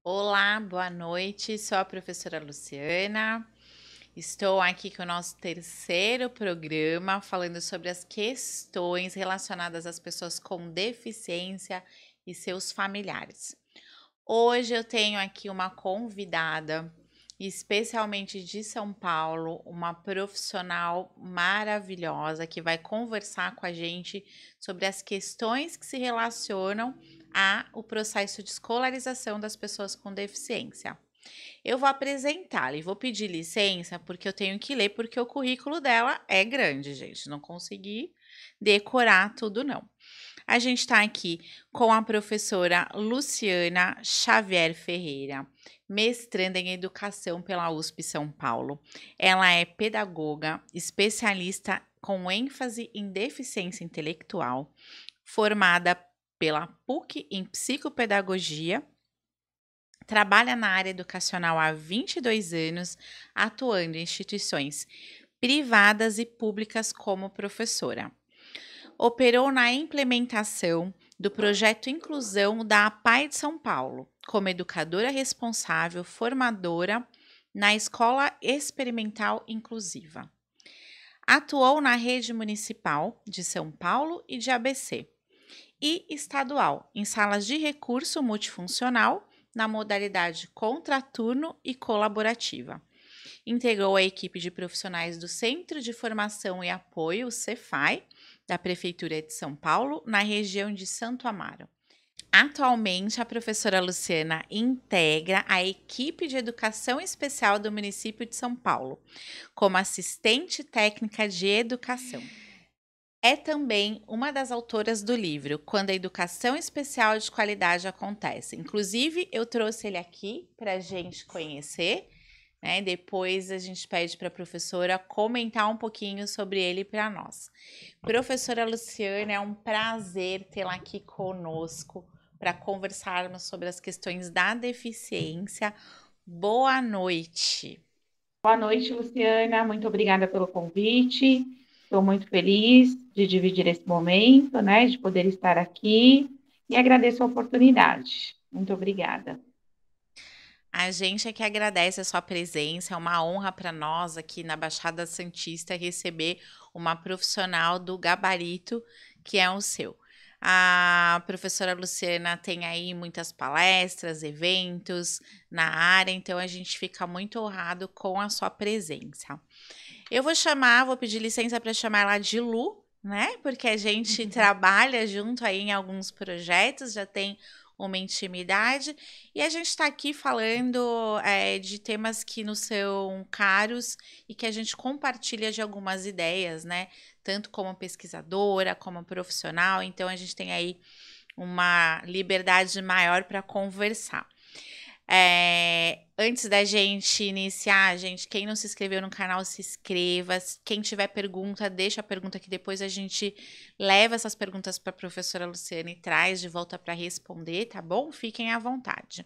Olá, boa noite. Sou a professora Luciana. Estou aqui com o nosso terceiro programa falando sobre as questões relacionadas às pessoas com deficiência e seus familiares. Hoje eu tenho aqui uma convidada, especialmente de São Paulo, uma profissional maravilhosa que vai conversar com a gente sobre as questões que se relacionam ao processo de escolarização das pessoas com deficiência. Eu vou apresentá-la e vou pedir licença porque eu tenho que ler, porque o currículo dela é grande, gente. Não consegui decorar tudo, não. A gente está aqui com a professora Luciana Xavier Ferreira, mestranda em Educação pela USP São Paulo. Ela é pedagoga, especialista com ênfase em deficiência intelectual, formada pela PUC em Psicopedagogia. Trabalha na área educacional há 22 anos, atuando em instituições privadas e públicas como professora. Operou na implementação do projeto Inclusão da APAE de São Paulo, como educadora responsável formadora na Escola Experimental Inclusiva. Atuou na rede municipal de São Paulo e de ABC e estadual, em salas de recurso multifuncional, na modalidade contraturno e colaborativa. Integrou a equipe de profissionais do Centro de Formação e Apoio, o Cefai, da Prefeitura de São Paulo, na região de Santo Amaro. Atualmente, a professora Luciana integra a equipe de educação especial do município de São Paulo, como assistente técnica de educação. É também uma das autoras do livro Quando a Educação Especial de Qualidade Acontece. Inclusive, eu trouxe ele aqui para a gente conhecer, né? Depois a gente pede para a professora comentar um pouquinho sobre ele para nós. Professora Luciana, é um prazer tê-la aqui conosco para conversarmos sobre as questões da deficiência. Boa noite. Boa noite, Luciana. Muito obrigada pelo convite. Estou muito feliz de dividir esse momento, né, de poder estar aqui e agradeço a oportunidade. Muito obrigada. A gente é que agradece a sua presença, é uma honra para nós aqui na Baixada Santista receber uma profissional do gabarito que é o seu. A professora Luciana tem aí muitas palestras, eventos na área, então a gente fica muito honrado com a sua presença. Eu vou pedir licença para chamar ela de Lu, né? Porque a gente trabalha junto aí em alguns projetos, já tem uma intimidade, e a gente está aqui falando de temas que nos são caros e que a gente compartilha de algumas ideias, né? Tanto como pesquisadora, como profissional, então a gente tem aí uma liberdade maior para conversar. Antes da gente iniciar, gente, quem não se inscreveu no canal, se inscreva. Quem tiver pergunta, deixa a pergunta que depois a gente leva essas perguntas para a professora Luciana e traz de volta para responder, tá bom? Fiquem à vontade.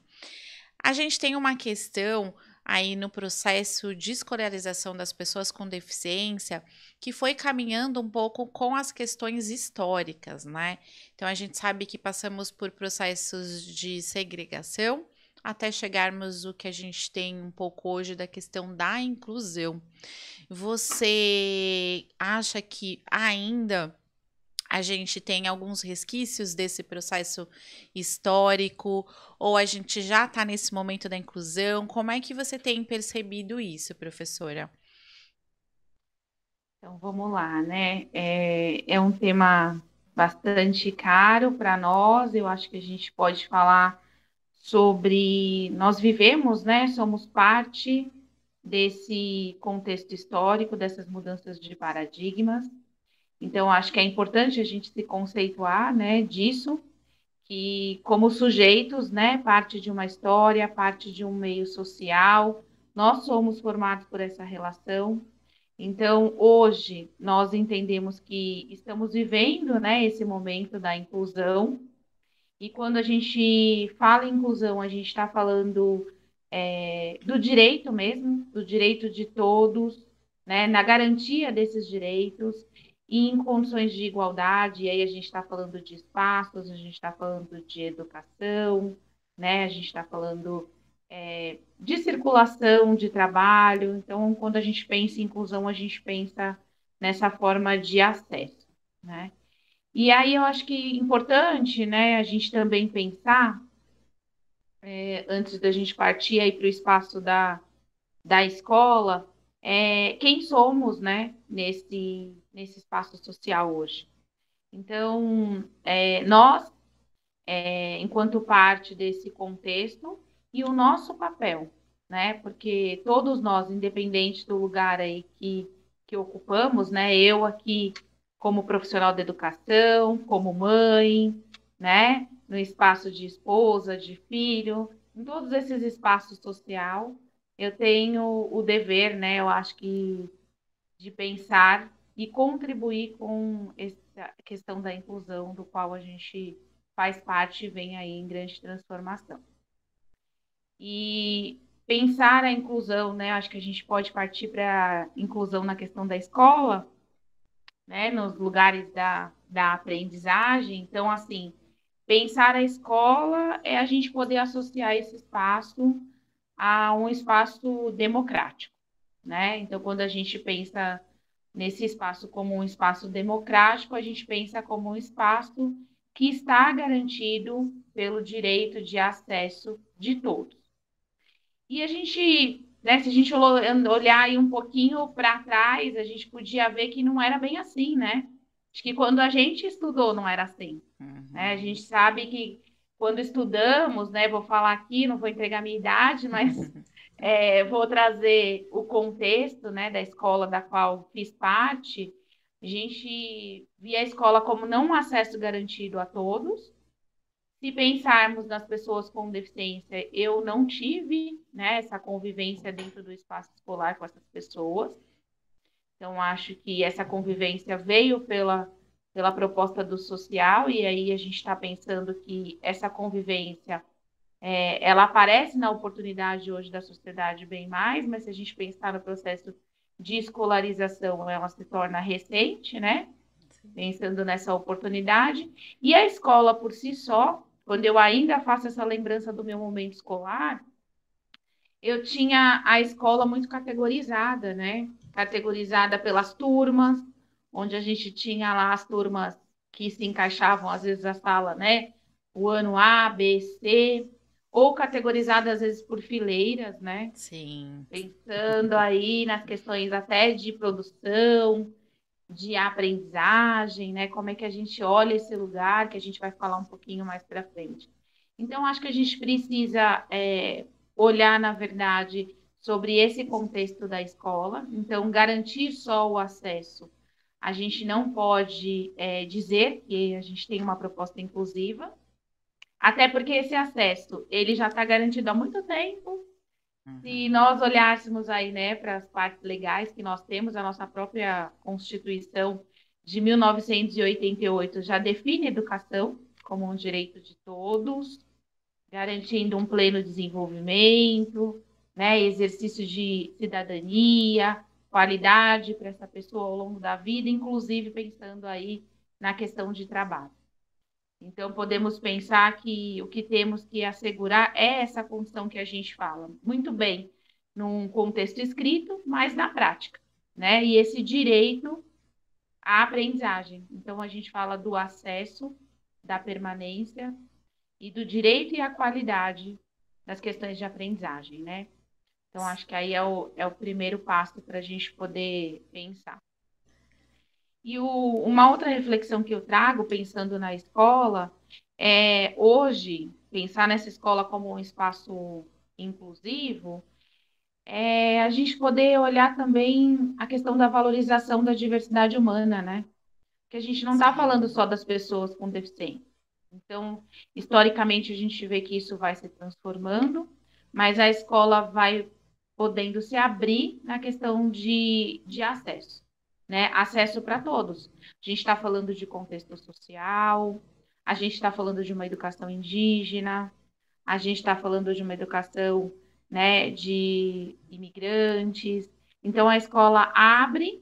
A gente tem uma questão aí no processo de escolarização das pessoas com deficiência que foi caminhando um pouco com as questões históricas, né? Então a gente sabe que passamos por processos de segregação até chegarmos o que a gente tem um pouco hoje da questão da inclusão. Você acha que ainda a gente tem alguns resquícios desse processo histórico ou a gente já está nesse momento da inclusão? Como é que você tem percebido isso, professora? Então, vamos lá, né? É um tema bastante caro para nós. Eu acho que a gente pode falar sobre. Nós vivemos, né? Somos parte desse contexto histórico, dessas mudanças de paradigmas. Então, acho que é importante a gente se conceituar, né, disso, que como sujeitos, né, parte de uma história, parte de um meio social, nós somos formados por essa relação. Então, hoje, nós entendemos que estamos vivendo, né, esse momento da inclusão, e quando a gente fala em inclusão, a gente está falando do direito mesmo, do direito de todos, né, na garantia desses direitos e em condições de igualdade. E aí a gente está falando de espaços, a gente está falando de educação, né? A gente está falando de circulação de trabalho. Então, quando a gente pensa em inclusão, a gente pensa nessa forma de acesso, né? E aí eu acho que é importante, né, a gente também pensar, antes da gente partir aí para o espaço da escola, quem somos, né, nesse espaço social hoje. Então, nós, enquanto parte desse contexto, e o nosso papel, né, porque todos nós, independente do lugar aí que ocupamos, né, eu aqui como profissional da educação, como mãe, né, no espaço de esposa, de filho, em todos esses espaços social, eu tenho o dever, né, eu acho que de pensar e contribuir com essa questão da inclusão, do qual a gente faz parte e vem aí em grande transformação. E pensar a inclusão, né? Acho que a gente pode partir para a inclusão na questão da escola, né? Nos lugares da aprendizagem. Então, assim, pensar a escola é a gente poder associar esse espaço a um espaço democrático, né? Então, quando a gente pensa nesse espaço como um espaço democrático, a gente pensa como um espaço que está garantido pelo direito de acesso de todos. E a gente, né, se a gente olhar aí um pouquinho para trás, a gente podia ver que não era bem assim, né? Acho que quando a gente estudou não era assim, né? A gente sabe que quando estudamos, né, vou falar aqui, não vou entregar minha idade, mas vou trazer o contexto, né, da escola da qual fiz parte. A gente via a escola como não um acesso garantido a todos. Se pensarmos nas pessoas com deficiência, eu não tive, né, essa convivência dentro do espaço escolar com essas pessoas. Então, acho que essa convivência veio pela proposta do social, e aí a gente está pensando que essa convivência ela aparece na oportunidade hoje da sociedade bem mais, mas se a gente pensar no processo de escolarização, ela se torna recente, né? Pensando nessa oportunidade. E a escola por si só, quando eu ainda faço essa lembrança do meu momento escolar, eu tinha a escola muito categorizada, né? Categorizada pelas turmas, onde a gente tinha lá as turmas que se encaixavam, às vezes, a sala, né? O ano A, B, C, ou categorizada, às vezes, por fileiras, né? Sim. Pensando aí nas questões até de produção, de aprendizagem, né? Como é que a gente olha esse lugar, que a gente vai falar um pouquinho mais para frente. Então, acho que a gente precisa olhar, na verdade, sobre esse contexto da escola. Então, garantir só o acesso. A gente não pode dizer que a gente tem uma proposta inclusiva, até porque esse acesso ele já está garantido há muito tempo. Se nós olhássemos aí, né, para as partes legais que nós temos, a nossa própria Constituição de 1988 já define a educação como um direito de todos, garantindo um pleno desenvolvimento, né, exercício de cidadania, qualidade para essa pessoa ao longo da vida, inclusive pensando aí na questão de trabalho. Então, podemos pensar que o que temos que assegurar é essa condição que a gente fala. Muito bem, num contexto escrito, mas na prática, né? E esse direito à aprendizagem. Então, a gente fala do acesso, da permanência e do direito e a qualidade das questões de aprendizagem, né? Então, acho que aí é o primeiro passo para a gente poder pensar. E uma outra reflexão que eu trago, pensando na escola, hoje, pensar nessa escola como um espaço inclusivo, a gente poder olhar também a questão da valorização da diversidade humana, né? Que a gente não está falando Sim. só das pessoas com deficiência. Então, historicamente, a gente vê que isso vai se transformando, mas a escola vai podendo se abrir na questão de acesso, né? Acesso para todos. A gente está falando de contexto social, a gente está falando de uma educação indígena, a gente está falando de uma educação, né, de imigrantes. Então, a escola abre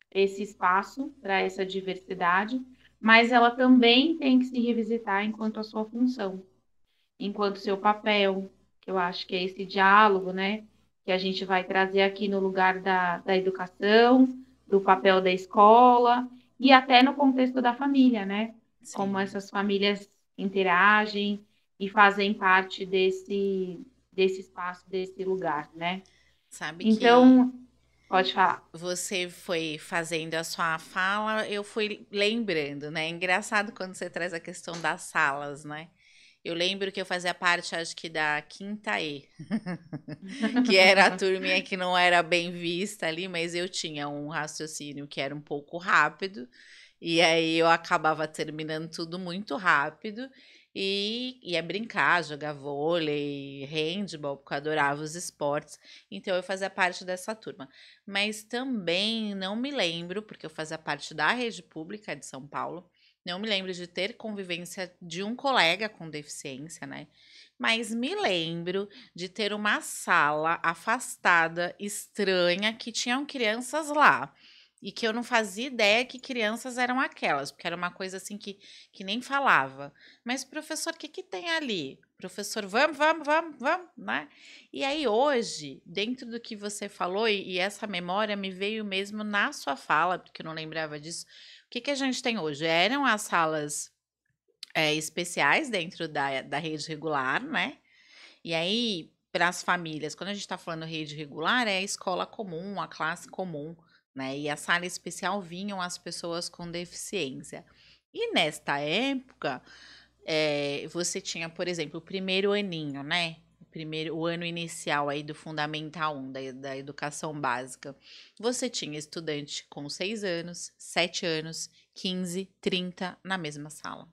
esse espaço para essa diversidade, mas ela também tem que se revisitar enquanto a sua função. enquanto seu papel, que eu acho que é esse diálogo, né, que a gente vai trazer aqui no lugar da educação, do papel da escola e até no contexto da família, né? Como Sim. essas famílias interagem e fazem parte desse espaço, desse lugar, né? Sabe que Então, pode falar. você foi fazendo a sua fala, eu fui lembrando, né? É engraçado quando você traz a questão das salas, né? Eu lembro que eu fazia parte, acho que da quinta E, que era a turminha que não era bem vista ali, mas eu tinha um raciocínio que era um pouco rápido, e aí eu acabava terminando tudo muito rápido e ia brincar, jogar vôlei, handball, porque eu adorava os esportes, então eu fazia parte dessa turma. Mas também não me lembro, porque eu fazia parte da rede pública de São Paulo, não me lembro de ter convivência de um colega com deficiência, né? Mas me lembro de ter uma sala afastada, estranha, que tinham crianças lá. E que eu não fazia ideia que crianças eram aquelas, porque era uma coisa assim que nem falava. Mas, professor, o que, que tem ali? Professor, vamos, né? E aí, hoje, dentro do que você falou, e essa memória me veio mesmo na sua fala, porque eu não lembrava disso. O que, que a gente tem hoje? Eram as salas especiais dentro da rede regular, né? E aí, para as famílias, quando a gente está falando rede regular, é a escola comum, a classe comum, né? E a sala especial vinham as pessoas com deficiência. E nesta época, você tinha, por exemplo, o primeiro aninho, né? O ano inicial aí do Fundamental 1, da educação básica. Você tinha estudante com 6 anos, 7 anos, 15, 30 na mesma sala.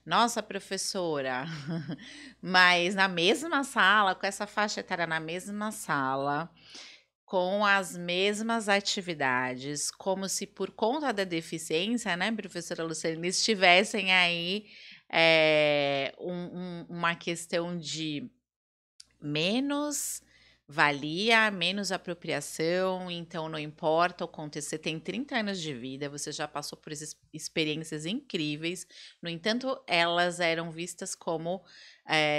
Nossa, professora, mas na mesma sala, com essa faixa etária na mesma sala, com as mesmas atividades, como se por conta da deficiência, né, professora Luciana, eles tivessem aí uma questão de menos valia, menos apropriação, então não importa o contexto, você tem 30 anos de vida, você já passou por experiências incríveis, no entanto, elas eram vistas como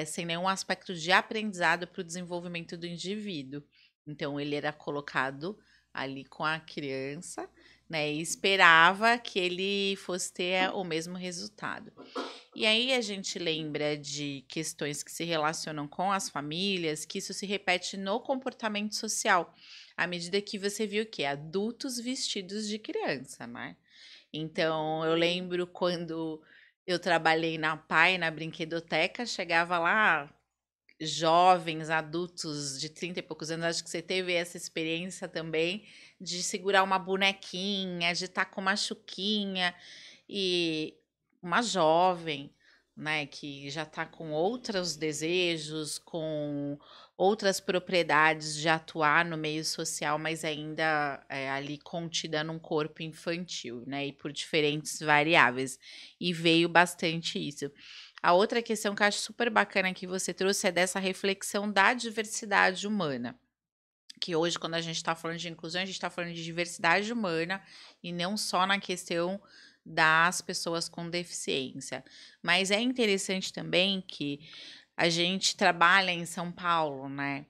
sem nenhum aspecto de aprendizado para o desenvolvimento do indivíduo. Então, ele era colocado ali com a criança, né, e esperava que ele fosse ter o mesmo resultado. E aí a gente lembra de questões que se relacionam com as famílias, que isso se repete no comportamento social, à medida que você viu que adultos vestidos de criança, né? Então, eu lembro quando eu trabalhei na PAI, na brinquedoteca, chegava lá jovens, adultos de 30 e poucos anos, acho que você teve essa experiência também de segurar uma bonequinha, de estar com uma chuquinha e uma jovem, né, que já está com outros desejos, com outras propriedades de atuar no meio social, mas ainda ali contida num corpo infantil, né, e por diferentes variáveis. E veio bastante isso. A outra questão que eu acho super bacana que você trouxe é dessa reflexão da diversidade humana. Que hoje, quando a gente está falando de inclusão, a gente está falando de diversidade humana e não só na questão das pessoas com deficiência. Mas é interessante também que a gente trabalha em São Paulo, né?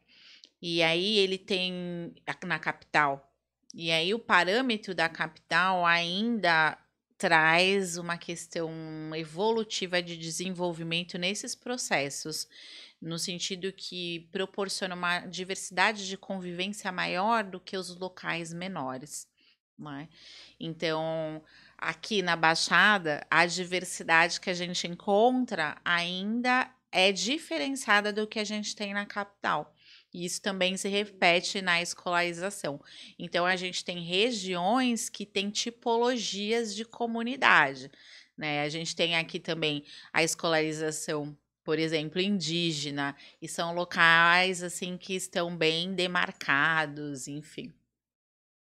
E aí ele tem na capital. E aí o parâmetro da capital ainda traz uma questão evolutiva de desenvolvimento nesses processos, no sentido que proporciona uma diversidade de convivência maior do que os locais menores, né? Então, aqui na Baixada, a diversidade que a gente encontra ainda é diferenciada do que a gente tem na capital. E isso também se repete na escolarização. Então, a gente tem regiões que têm tipologias de comunidade, né? A gente tem aqui também a escolarização, por exemplo, indígena, e são locais assim que estão bem demarcados, enfim.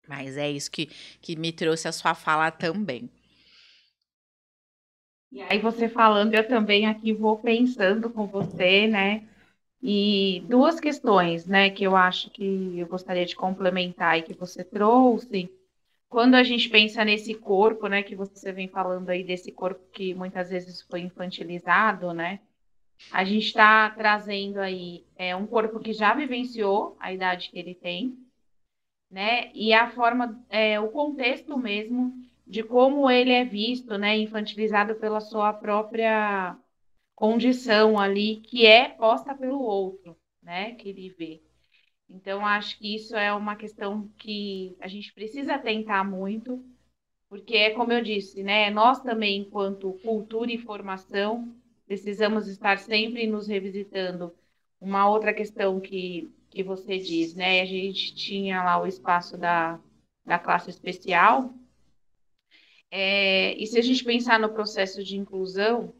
Mas é isso que me trouxe a sua fala também. E aí você falando, eu também aqui vou pensando com você, né? E duas questões, né, que eu acho que eu gostaria de complementar e que você trouxe. Quando a gente pensa nesse corpo, né, que você vem falando aí desse corpo que muitas vezes foi infantilizado, né? A gente está trazendo aí um corpo que já vivenciou a idade que ele tem, né? E a forma, o contexto mesmo de como ele é visto, né? Infantilizado pela sua própria condição ali, que é posta pelo outro, né? Que ele vê. Então, acho que isso é uma questão que a gente precisa atentar muito, porque é como eu disse, né? Nós também, enquanto cultura e formação, precisamos estar sempre nos revisitando. Uma outra questão que você diz, né? A gente tinha lá o espaço da classe especial, e se a gente pensar no processo de inclusão,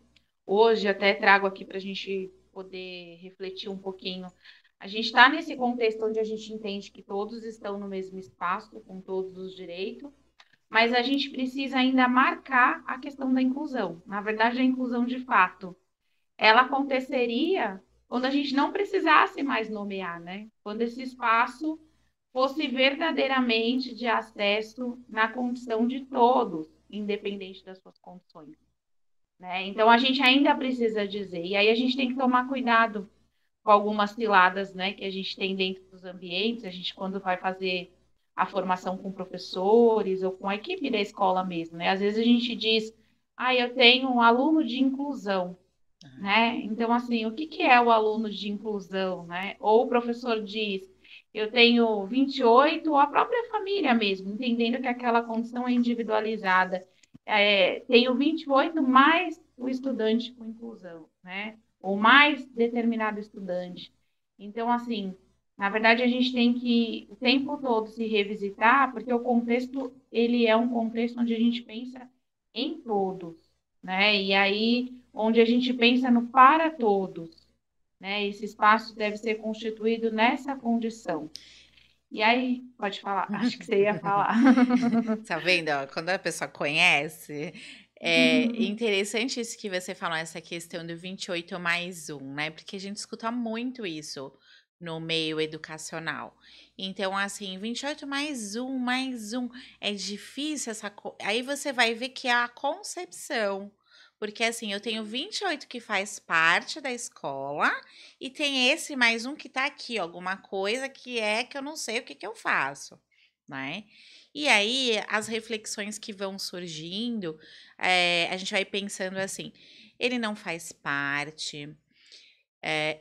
hoje até trago aqui para a gente poder refletir um pouquinho. A gente está nesse contexto onde a gente entende que todos estão no mesmo espaço, com todos os direitos, mas a gente precisa ainda marcar a questão da inclusão. Na verdade, a inclusão de fato, ela aconteceria quando a gente não precisasse mais nomear, né? Quando esse espaço fosse verdadeiramente de acesso na condição de todos, independente das suas condições, né? Então, a gente ainda precisa dizer, e aí a gente tem que tomar cuidado com algumas ciladas, né, que a gente tem dentro dos ambientes, a gente quando vai fazer a formação com professores ou com a equipe da escola mesmo, né? Às vezes a gente diz, eu tenho um aluno de inclusão, né? Então, assim, o que que é o aluno de inclusão, né? Ou o professor diz, eu tenho 28, ou a própria família mesmo, entendendo que aquela condição é individualizada. Tenho 28 mais o estudante com inclusão, né? Ou mais determinado estudante. Então, assim, na verdade, a gente tem que o tempo todo se revisitar, porque o contexto, ele é um contexto onde a gente pensa em todos, né? E aí, onde a gente pensa no para todos, né? Esse espaço deve ser constituído nessa condição. E aí, pode falar, acho que você ia falar. Tá vendo, ó, quando a pessoa conhece, é interessante isso que você falou, essa questão do 28 mais um, né, porque a gente escuta muito isso no meio educacional. Então, assim, 28 mais um, é difícil aí você vai ver que é a concepção, porque assim, eu tenho 28 que faz parte da escola e tem esse mais um que tá aqui, alguma coisa que eu não sei o que que eu faço, né? E aí, as reflexões que vão surgindo, a gente vai pensando assim: ele não faz parte,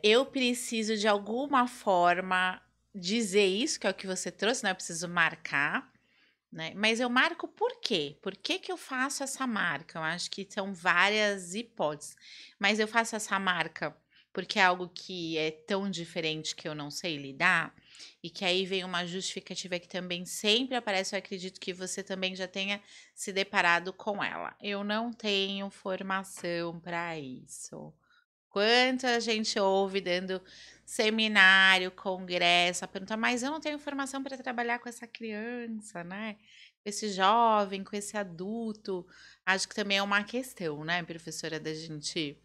eu preciso de alguma forma dizer isso, que é o que você trouxe, né? Eu preciso marcar, né? Mas eu marco por quê? Por que que eu faço essa marca? Eu acho que são várias hipóteses, mas eu faço essa marca porque é algo que é tão diferente que eu não sei lidar, e que aí vem uma justificativa que também sempre aparece, eu acredito que você também já tenha se deparado com ela. Eu não tenho formação para isso. Quanta gente ouve dando seminário, congresso, a perguntar, mas eu não tenho formação para trabalhar com essa criança, né? Com esse jovem, com esse adulto. Acho que também é uma questão, né, professora, da gente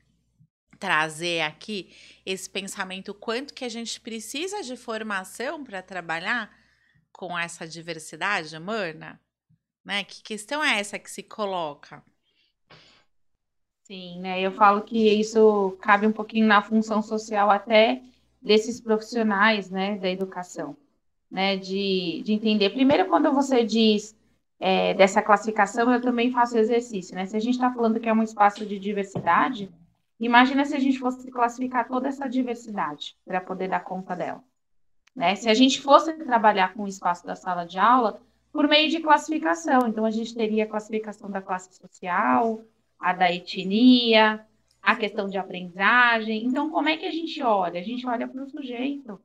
trazer aqui esse pensamento, quanto que a gente precisa de formação para trabalhar com essa diversidade humana, né? Que questão é essa que se coloca? Sim, né? Eu falo que isso cabe um pouquinho na função social até desses profissionais, né, da educação, né, de entender. Primeiro, quando você diz dessa classificação, eu também faço exercício, né? Se a gente está falando que é um espaço de diversidade, imagina se a gente fosse classificar toda essa diversidade para poder dar conta dela, né? Se a gente fosse trabalhar com o espaço da sala de aula por meio de classificação, então a gente teria a classificação da classe social, a da etnia, a questão de aprendizagem. Então, como é que a gente olha? A gente olha para o sujeito,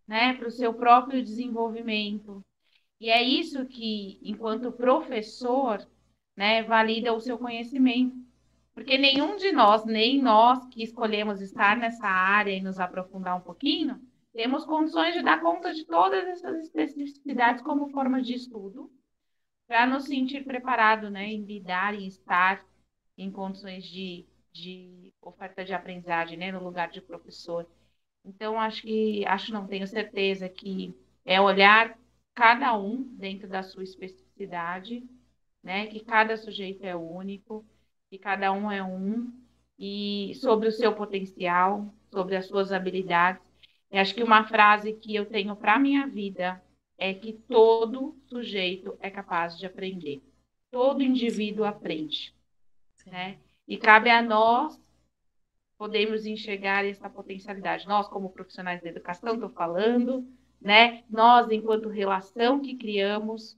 né? Para o seu próprio desenvolvimento. E é isso que, enquanto professor, né, valida o seu conhecimento. Porque nenhum de nós, nem nós que escolhemos estar nessa área e nos aprofundar um pouquinho, temos condições de dar conta de todas essas especificidades como forma de estudo, para nos sentir preparados, né, em lidar e estar em condições de oferta de aprendizagem, né, no lugar de professor. Então, acho não, tenho certeza que é olhar cada um dentro da sua especificidade, né? Que cada sujeito é único, que cada um é um, e sobre o seu potencial, sobre as suas habilidades. Eu acho que uma frase que eu tenho para a minha vida é que todo sujeito é capaz de aprender. Todo indivíduo aprende, né? Sim. E cabe a nós podermos enxergar essa potencialidade. Nós, como profissionais da educação, estou falando, né? Nós, enquanto relação que criamos,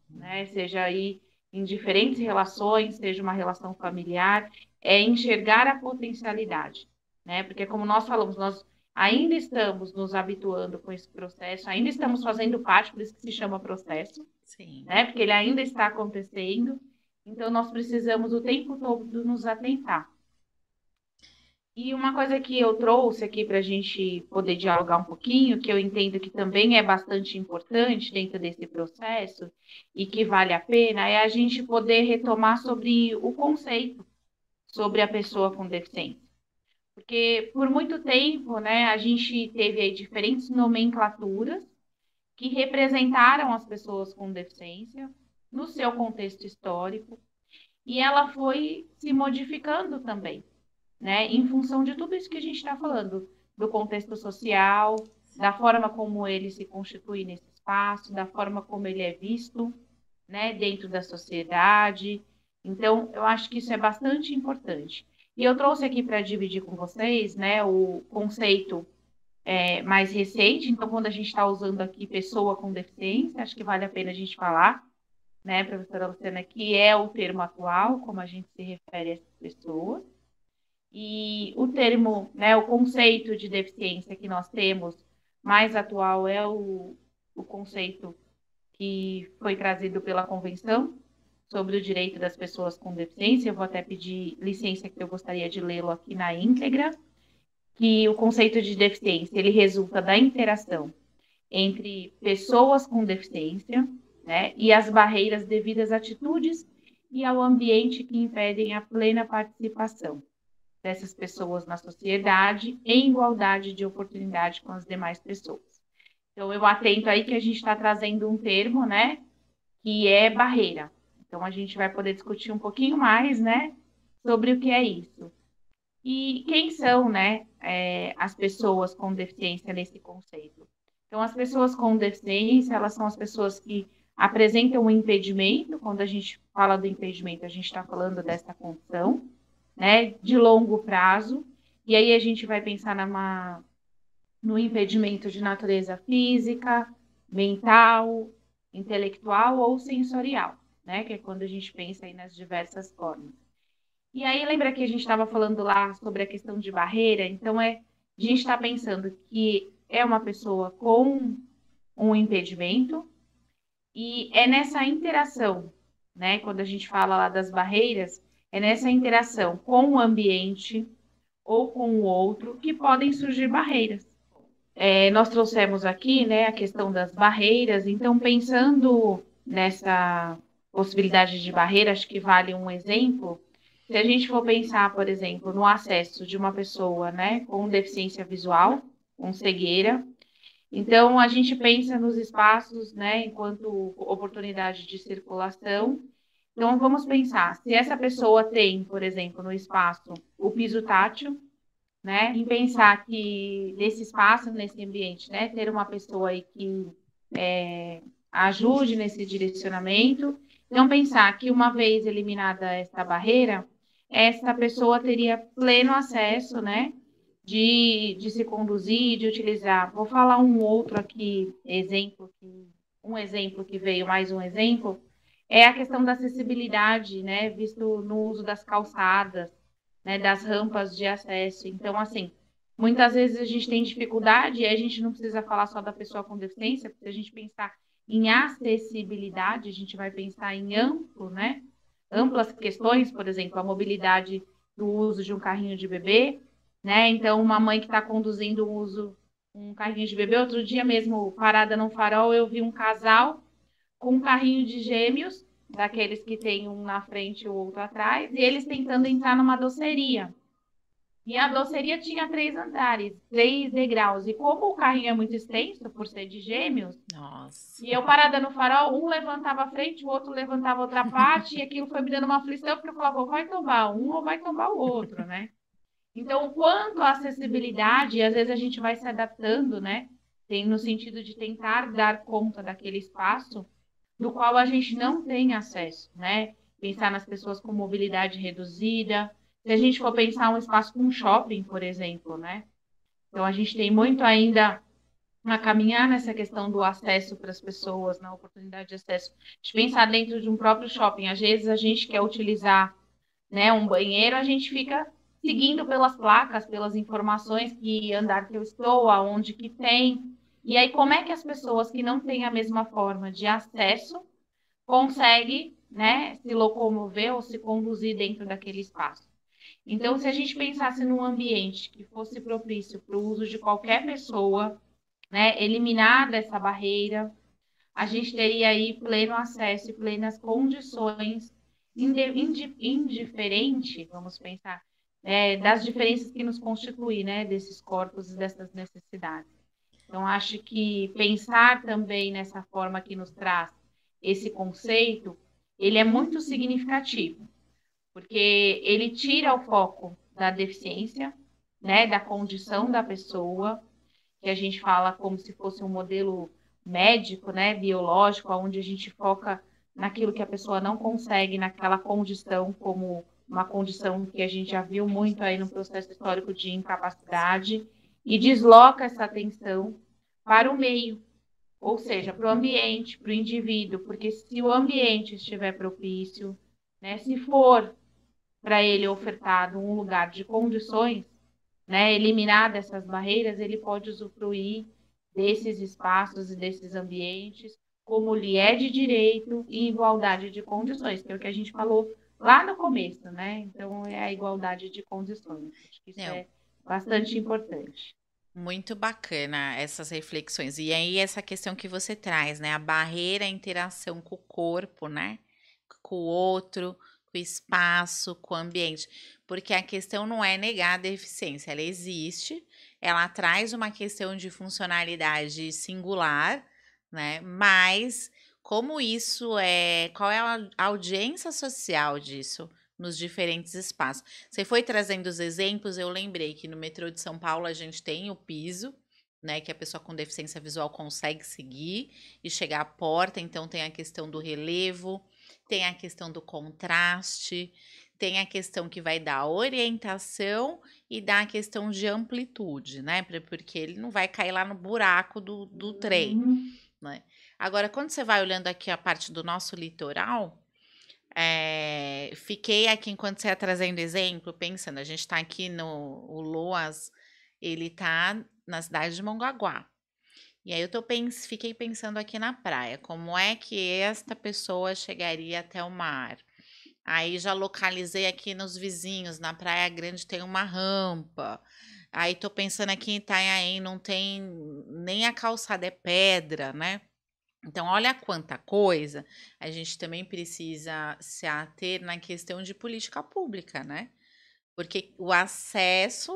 né? Seja aí em diferentes relações, seja uma relação familiar, é enxergar a potencialidade, né? Porque como nós falamos, nós ainda estamos nos habituando com esse processo, ainda estamos fazendo parte, por isso que se chama processo, Sim. né? Porque ele ainda está acontecendo, então nós precisamos o tempo todo nos atentar. E uma coisa que eu trouxe aqui para a gente poder dialogar um pouquinho, que eu entendo que também é bastante importante dentro desse processo e que vale a pena, é a gente poder retomar sobre o conceito sobre a pessoa com deficiência. Porque por muito tempo, né, a gente teve aí diferentes nomenclaturas que representaram as pessoas com deficiência no seu contexto histórico, e ela foi se modificando também, né? Em função de tudo isso que a gente está falando, do contexto social, da forma como ele se constitui nesse espaço, da forma como ele é visto, né, dentro da sociedade. Então, eu acho que isso é bastante importante. E eu trouxe aqui para dividir com vocês, né, o conceito mais recente. Então, quando a gente está usando aqui pessoa com deficiência, acho que vale a pena a gente falar, né, professora Luciana, que é o termo atual, como a gente se refere a essas pessoas. E o termo, né, o conceito de deficiência que nós temos mais atual é o conceito que foi trazido pela Convenção sobre o Direito das Pessoas com Deficiência. Eu vou até pedir licença que eu gostaria de lê-lo aqui na íntegra, que o conceito de deficiência, ele resulta da interação entre pessoas com deficiência, né, e as barreiras devidas a atitudes e ao ambiente que impedem a plena participação dessas pessoas na sociedade em igualdade de oportunidade com as demais pessoas. Então, eu atento aí que a gente está trazendo um termo, né, que é barreira. Então, a gente vai poder discutir um pouquinho mais, né, sobre o que é isso. E quem são, né, as pessoas com deficiência nesse conceito? Então, as pessoas com deficiência, elas são as pessoas que apresentam um impedimento. Quando a gente fala do impedimento, a gente está falando dessa condição, né, de longo prazo. E aí a gente vai pensar no impedimento de natureza física, mental, intelectual ou sensorial, né, que é quando a gente pensa aí nas diversas formas. E aí lembra que a gente estava falando lá sobre a questão de barreira? Então a gente está pensando que é uma pessoa com um impedimento e é nessa interação, né, quando a gente fala lá das barreiras, é nessa interação com o ambiente ou com o outro que podem surgir barreiras. Nós trouxemos aqui, né, a questão das barreiras, então pensando nessa possibilidade de barreira, acho que vale um exemplo. Se a gente for pensar, por exemplo, no acesso de uma pessoa, né, com deficiência visual, com cegueira, então a gente pensa nos espaços, né, enquanto oportunidade de circulação. Então vamos pensar, se essa pessoa tem, por exemplo, no espaço, o piso tátil, né? Em pensar que nesse espaço, nesse ambiente, né, ter uma pessoa aí que ajude nesse direcionamento. Então, pensar que uma vez eliminada essa barreira, essa pessoa teria pleno acesso, né, de se conduzir, de utilizar. Vou falar um outro aqui, um exemplo que veio, mais um exemplo, é a questão da acessibilidade, né, visto no uso das calçadas, né, das rampas de acesso. Então, assim, muitas vezes a gente tem dificuldade e a gente não precisa falar só da pessoa com deficiência, porque se a gente pensar em acessibilidade, a gente vai pensar em amplo, né? Amplas questões, por exemplo, a mobilidade do uso de um carrinho de bebê, né? Então, uma mãe que está conduzindo um carrinho de bebê, outro dia mesmo, parada no farol, eu vi um casal com um carrinho de gêmeos, daqueles que tem um na frente e o outro atrás, e eles tentando entrar numa doceria. E a doceria tinha 3 andares, 3 degraus. E como o carrinho é muito extenso, por ser de gêmeos, Nossa. e eu parada no farol, um levantava a frente, o outro levantava outra parte, e aquilo foi me dando uma aflição, porque eu falava, ou vai tombar um ou vai tombar o outro, né? Então, quanto à acessibilidade, às vezes a gente vai se adaptando, né? Tem no sentido de tentar dar conta daquele espaço do qual a gente não tem acesso, né? Pensar nas pessoas com mobilidade reduzida. Se a gente for pensar um espaço com um shopping, por exemplo, né? Então, a gente tem muito ainda a caminhar nessa questão do acesso para as pessoas, na oportunidade de acesso. De pensar dentro de um próprio shopping. Às vezes a gente quer utilizar, né, um banheiro, a gente fica seguindo pelas placas, pelas informações que andar que eu estou, aonde que tem. E aí, como é que as pessoas que não têm a mesma forma de acesso conseguem, né, se locomover ou se conduzir dentro daquele espaço? Então, se a gente pensasse num ambiente que fosse propício para o uso de qualquer pessoa, né, eliminada essa barreira, a gente teria aí pleno acesso e plenas condições, indiferente, vamos pensar, das diferenças que nos constituem, né, desses corpos e dessas necessidades. Então, acho que pensar também nessa forma que nos traz esse conceito, ele é muito significativo, porque ele tira o foco da deficiência, né, da condição da pessoa, que a gente fala como se fosse um modelo médico, né, biológico, onde a gente foca naquilo que a pessoa não consegue, naquela condição, como uma condição que a gente já viu muito aí no processo histórico de incapacidade, e desloca essa atenção para o meio, ou seja, para o ambiente, para o indivíduo, porque se o ambiente estiver propício, né, se for para ele ofertado um lugar de condições, né, eliminar dessas barreiras, ele pode usufruir desses espaços e desses ambientes como lhe é de direito e igualdade de condições, que é o que a gente falou lá no começo, né? Então, é a igualdade de condições. Acho que isso Não, é bastante importante. muito bacana essas reflexões. E aí, essa questão que você traz, né? A barreira, a interação com o corpo, né? Com o outro, com o espaço, com o ambiente. Porque a questão não é negar a deficiência, ela existe, ela traz uma questão de funcionalidade singular, né? Mas como isso é. Qual é a audiência social disso? Nos diferentes espaços. Você foi trazendo os exemplos, eu lembrei que no metrô de São Paulo a gente tem o piso, né, que a pessoa com deficiência visual consegue seguir e chegar à porta, então tem a questão do relevo, tem a questão do contraste, tem a questão que vai dar orientação e dá a questão de amplitude, né? Porque ele não vai cair lá no buraco do trem, né? Agora, quando você vai olhando aqui a parte do nosso litoral, fiquei aqui enquanto você ia trazendo exemplo, pensando, a gente está aqui no o Loas, ele tá na cidade de Mongaguá. E aí fiquei pensando aqui na praia, como é que esta pessoa chegaria até o mar? Aí já localizei aqui nos vizinhos, na Praia Grande tem uma rampa. Aí tô pensando aqui em Itanhaém, não tem nem a calçada, é pedra, né? Então, olha quanta coisa a gente também precisa se ater na questão de política pública, né? Porque o acesso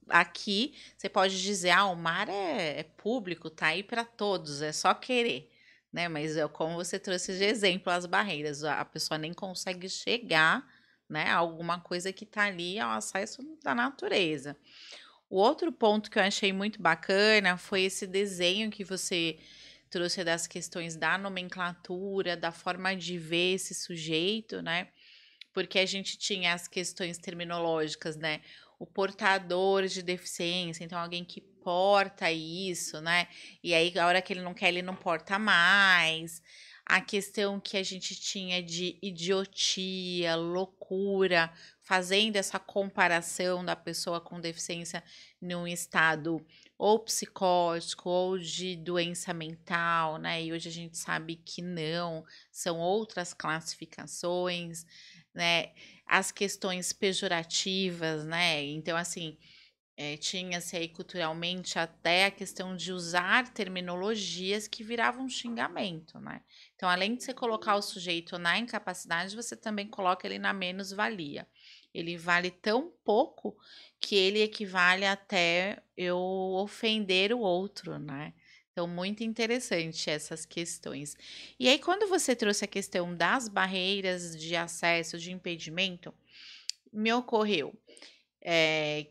aqui, você pode dizer, ah, o mar é público, tá aí para todos, é só querer, né? Mas é como você trouxe de exemplo as barreiras, a pessoa nem consegue chegar, né, a alguma coisa que tá ali ao acesso da natureza. O outro ponto que eu achei muito bacana foi esse desenho que você trouxe das questões da nomenclatura, da forma de ver esse sujeito, né? Porque a gente tinha as questões terminológicas, né? O portador de deficiência, então alguém que porta isso, né? E aí, a hora que ele não quer, ele não porta mais. A questão que a gente tinha de idiotia, loucura, fazendo essa comparação da pessoa com deficiência num estado ou psicótico ou de doença mental, né? E hoje a gente sabe que não, são outras classificações, né? As questões pejorativas, né? Então, assim, tinha-se aí culturalmente até a questão de usar terminologias que viravam um xingamento, né? Então, além de você colocar o sujeito na incapacidade, você também coloca ele na menos-valia. Ele vale tão pouco que ele equivale até eu ofender o outro, né? Então, muito interessante essas questões. E aí, quando você trouxe a questão das barreiras de acesso, de impedimento, me ocorreu.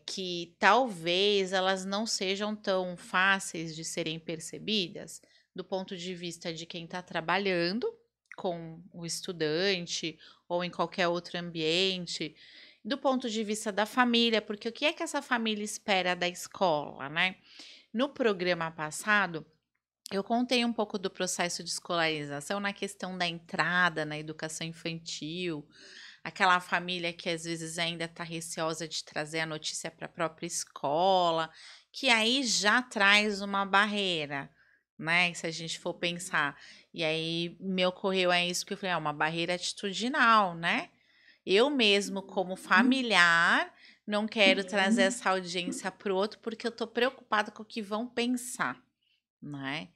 que talvez elas não sejam tão fáceis de serem percebidas do ponto de vista de quem está trabalhando com o estudante ou em qualquer outro ambiente, do ponto de vista da família, porque o que é que essa família espera da escola, né? No programa passado, eu contei um pouco do processo de escolarização na questão da entrada na educação infantil, aquela família que às vezes ainda está receosa de trazer a notícia para a própria escola, que aí já traz uma barreira, né? Se a gente for pensar. E aí me ocorreu isso que eu falei, uma barreira atitudinal, né? Eu mesmo, como familiar, não quero trazer essa audiência para o outro porque eu estou preocupada com o que vão pensar, né?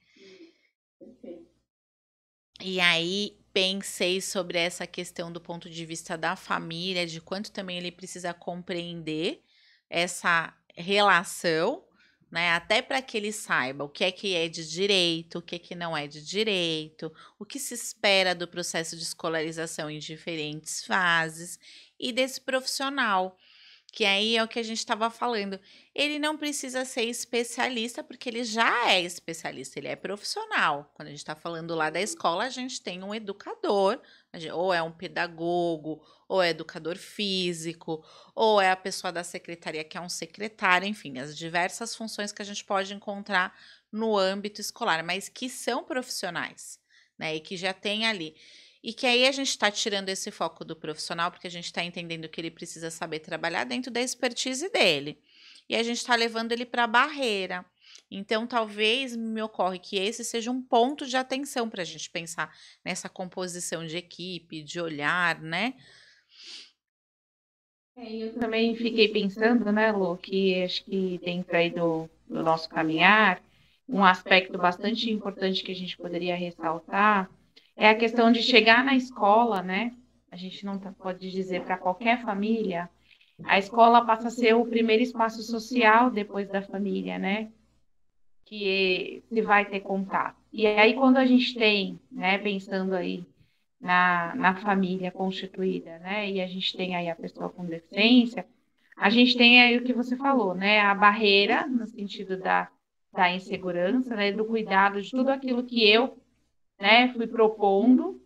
E aí pensei sobre essa questão do ponto de vista da família, de quanto também ele precisa compreender essa relação, né? Até para que ele saiba o que é de direito, o que não é de direito, o que se espera do processo de escolarização em diferentes fases e desse profissional. Que aí é o que a gente estava falando. Ele não precisa ser especialista, porque ele já é especialista, ele é profissional. Quando a gente está falando lá da escola, a gente tem um educador, ou é um pedagogo, ou é educador físico, ou é a pessoa da secretaria que é um secretário, enfim, as diversas funções que a gente pode encontrar no âmbito escolar, mas que são profissionais, né? E que já tem ali. E que aí a gente está tirando esse foco do profissional, porque a gente está entendendo que ele precisa saber trabalhar dentro da expertise dele. E a gente está levando ele para a barreira. Então, talvez me ocorre que esse seja um ponto de atenção para a gente pensar nessa composição de equipe, de olhar, né? Eu também fiquei pensando, né, Lu, que acho que dentro aí do nosso caminhar, um aspecto bastante importante que a gente poderia ressaltar é a questão de chegar na escola, né? A gente não pode dizer para qualquer família, a escola passa a ser o primeiro espaço social depois da família, né? Que se vai ter contato. E aí, quando a gente tem, né, pensando aí na família constituída, né, e a gente tem aí a pessoa com deficiência, a gente tem aí o que você falou, né, a barreira, no sentido da insegurança, né, do cuidado de tudo aquilo que eu, né, fui propondo,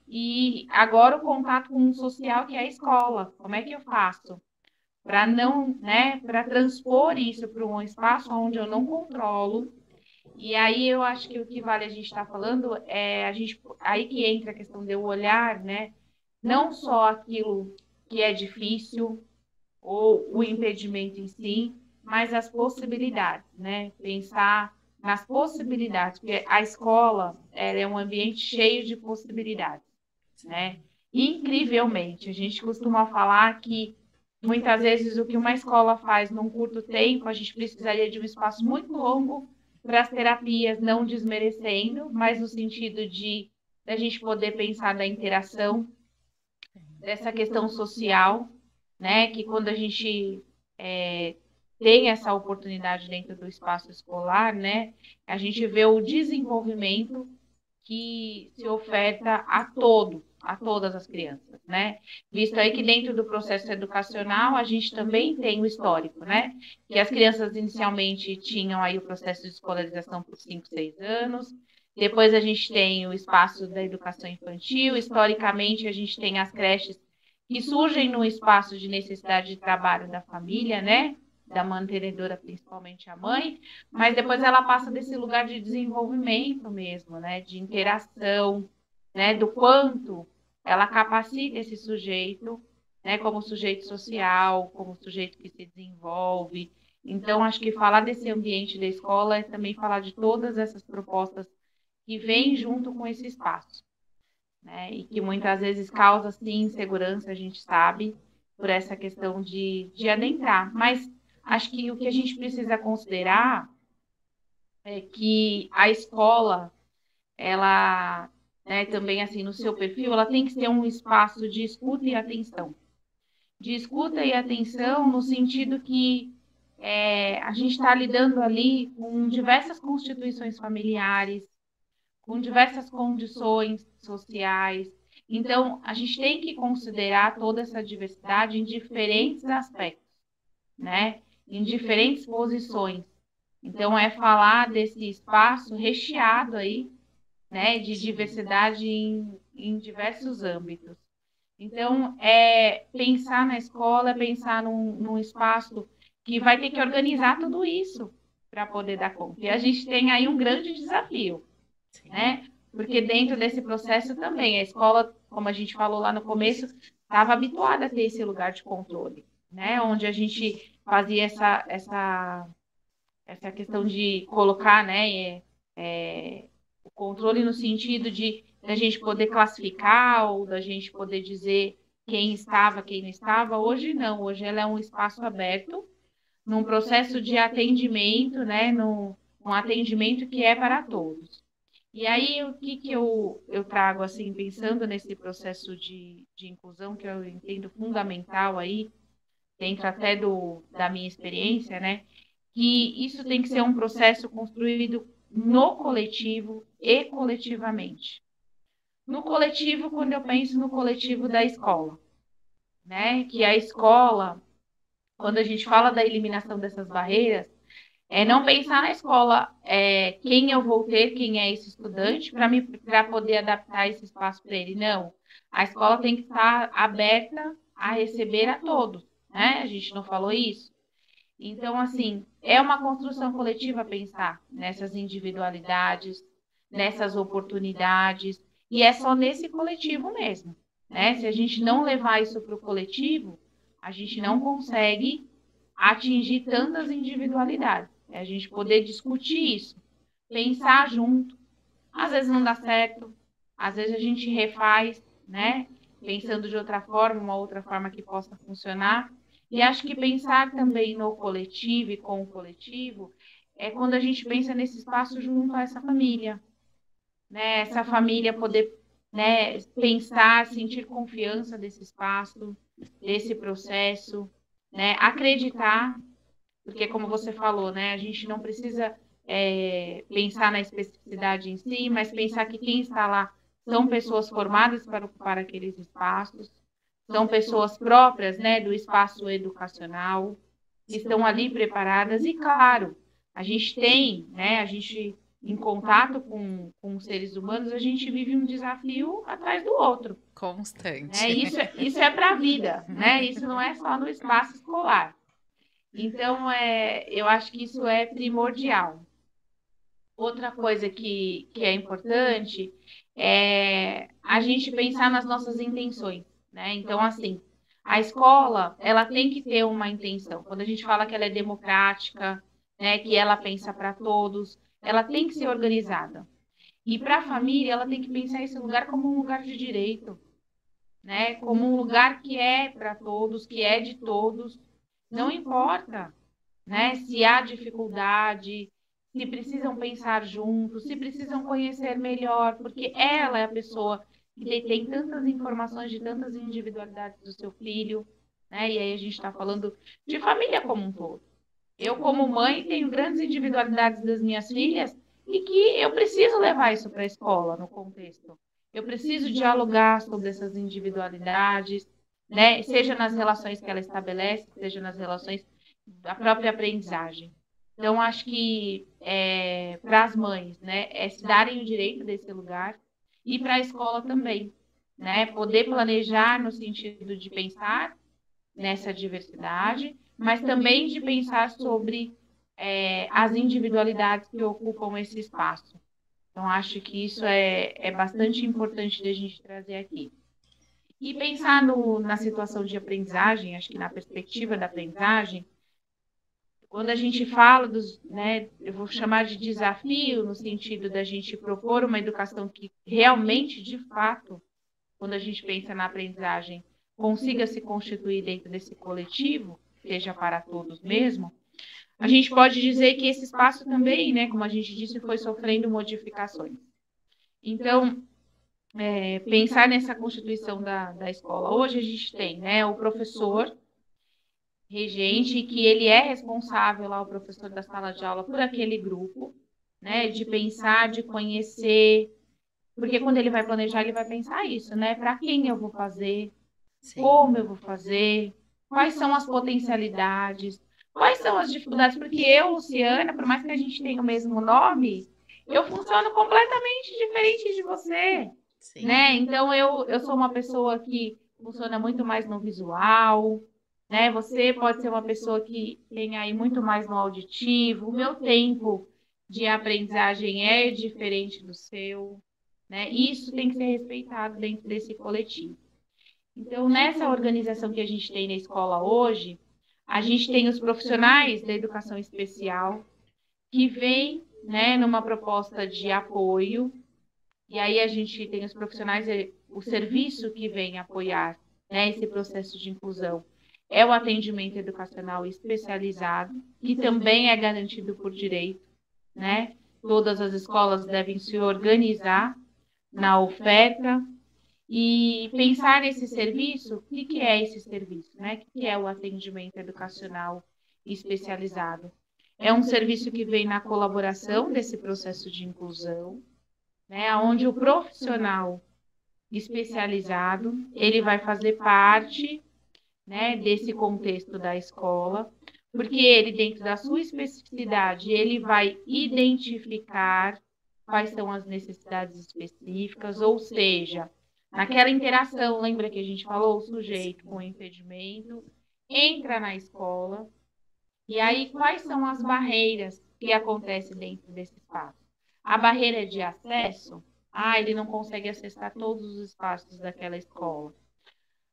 e agora o contato com o social, que é a escola. Como é que eu faço? Para não, né, para transpor isso para um espaço onde eu não controlo. E aí eu acho que o que vale a gente estar falando é a gente aí que entra a questão de eu olhar, né, não só aquilo que é difícil ou o impedimento em si, mas as possibilidades, né? Pensar nas possibilidades, porque a escola ela é um ambiente cheio de possibilidades, né? Incrivelmente, a gente costuma falar que muitas vezes o que uma escola faz num curto tempo, a gente precisaria de um espaço muito longo para as terapias, não desmerecendo, mas no sentido de a gente poder pensar da interação, dessa questão social, né? Que quando a gente tem essa oportunidade dentro do espaço escolar, né? A gente vê o desenvolvimento que se oferta a todas as crianças, né? Visto aí que dentro do processo educacional a gente também tem o histórico, né? Que as crianças inicialmente tinham aí o processo de escolarização por 5, 6 anos, depois a gente tem o espaço da educação infantil, historicamente a gente tem as creches que surgem no espaço de necessidade de trabalho da família, né? Da mantenedora, principalmente a mãe, mas depois ela passa desse lugar de desenvolvimento mesmo, né? De interação, né? Do quanto ela capacita esse sujeito, né? Como sujeito social, como sujeito que se desenvolve. Então, acho que falar desse ambiente da escola é também falar de todas essas propostas que vêm junto com esse espaço, né? E que muitas vezes causa, sim, insegurança, a gente sabe, por essa questão de adentrar. Mas acho que o que a gente precisa considerar é que a escola, ela, né, também, assim, no seu perfil, ela tem que ser um espaço de escuta e atenção. De escuta e atenção no sentido que a gente está lidando ali com diversas constituições familiares, com diversas condições sociais. Então, a gente tem que considerar toda essa diversidade em diferentes aspectos, né? Em diferentes posições. Então, é falar desse espaço recheado aí, né, de diversidade em diversos âmbitos. Então, pensar na escola, pensar num espaço que vai ter que organizar tudo isso para poder dar conta. E a gente tem aí um grande desafio, né? Porque dentro desse processo também, a escola, como a gente falou lá no começo, estava habituada a ter esse lugar de controle, né? Onde a gente fazia essa questão de colocar, né, o controle no sentido de da gente poder classificar ou da gente poder dizer quem estava, quem não estava. Hoje não, hoje ela é um espaço aberto, num processo de atendimento, né, um atendimento que é para todos. E aí, o que eu trago, assim, pensando nesse processo de inclusão, que eu entendo fundamental aí, dentro até da minha experiência, né, que isso tem que ser um processo construído no coletivo e coletivamente. No coletivo, quando eu penso no coletivo da escola, né? Que a escola, quando a gente fala da eliminação dessas barreiras, é não pensar na escola quem eu vou ter, quem é esse estudante, para poder adaptar esse espaço para ele. Não. A escola tem que estar aberta a receber a todos, né? A gente não falou isso. Então, assim, é uma construção coletiva pensar nessas individualidades, nessas oportunidades, e é só nesse coletivo mesmo, né? Se a gente não levar isso para o coletivo, a gente não consegue atingir tantas individualidades. É a gente poder discutir isso, pensar junto. Às vezes não dá certo, às vezes a gente refaz, né? Pensando de outra forma, uma outra forma que possa funcionar. E acho que pensar também no coletivo e com o coletivo é quando a gente pensa nesse espaço junto a essa família, né? Essa família poder, né, pensar, sentir confiança desse espaço, desse processo, né? Acreditar, porque como você falou, né, a gente não precisa pensar na especificidade em si, mas pensar que quem está lá são pessoas formadas para ocupar aqueles espaços, são pessoas próprias, né, do espaço educacional, que estão ali preparadas e, claro, a gente tem, né, a gente em contato com seres humanos, a gente vive um desafio atrás do outro. Constante. Né? Isso é para a vida, né? Isso não é só no espaço escolar. Então, eu acho que isso é primordial. Outra coisa que é importante é a gente pensar nas nossas intenções, né? Então, assim, a escola, ela tem que ter uma intenção. Quando a gente fala que ela é democrática, né, que ela pensa para todos, ela tem que ser organizada. E para a família, ela tem que pensar esse lugar como um lugar de direito, né? Como um lugar que é para todos, que é de todos. Não importa, né? Se há dificuldade, se precisam pensar juntos, se precisam conhecer melhor, porque ela é a pessoa que detém tantas informações de tantas individualidades do seu filho, né? E aí a gente está falando de família como um todo. Eu, como mãe, tenho grandes individualidades das minhas filhas e que eu preciso levar isso para a escola, no contexto. Eu preciso dialogar sobre essas individualidades, né? Seja nas relações que ela estabelece, seja nas relações da própria aprendizagem. Então, acho que para as mães, né, é se darem o direito desse lugar e para a escola também, né? Poder planejar no sentido de pensar nessa diversidade, mas também de pensar sobre as individualidades que ocupam esse espaço. Então, acho que isso é bastante importante da gente trazer aqui. E pensar na situação de aprendizagem, acho que na perspectiva da aprendizagem, quando a gente fala dos, né, eu vou chamar de desafio, no sentido da gente propor uma educação que realmente, de fato, quando a gente pensa na aprendizagem, consiga se constituir dentro desse coletivo, seja para todos mesmo, a gente pode dizer que esse espaço também, né, como a gente disse, foi sofrendo modificações. Então, pensar nessa constituição da escola. Hoje a gente tem, né, o professor regente, que ele é responsável lá, o professor da sala de aula, por aquele grupo, né, de pensar, de conhecer, porque quando ele vai planejar, ele vai pensar isso, né, para quem eu vou fazer, como eu vou fazer, quais são as potencialidades, Quais são as dificuldades? Porque eu, Luciana, por mais que a gente tenha o mesmo nome, eu funciono completamente diferente de você, Sim. né? Então, eu sou uma pessoa que funciona muito mais no visual, né? Você pode ser uma pessoa que tem aí muito mais no auditivo. O meu tempo de aprendizagem é diferente do seu, né? Isso tem que ser respeitado dentro desse coletivo. Então, nessa organização que a gente tem na escola hoje, a gente tem os profissionais da educação especial que vêm, né, numa proposta de apoio, e aí a gente tem os profissionais, o serviço que vem apoiar, né, esse processo de inclusão é o atendimento educacional especializado, que também é garantido por direito, né? Todas as escolas devem se organizar na oferta e pensar nesse serviço. O que é esse serviço, né? O que é o atendimento educacional especializado? É um serviço que vem na colaboração desse processo de inclusão, né? Onde o profissional especializado, ele vai fazer parte, né, desse contexto da escola, porque ele, dentro da sua especificidade, ele vai identificar quais são as necessidades específicas, ou seja, naquela interação, lembra que a gente falou, o sujeito com impedimento entra na escola, e aí quais são as barreiras que acontecem dentro desse espaço? A barreira de acesso, ele não consegue acessar todos os espaços daquela escola.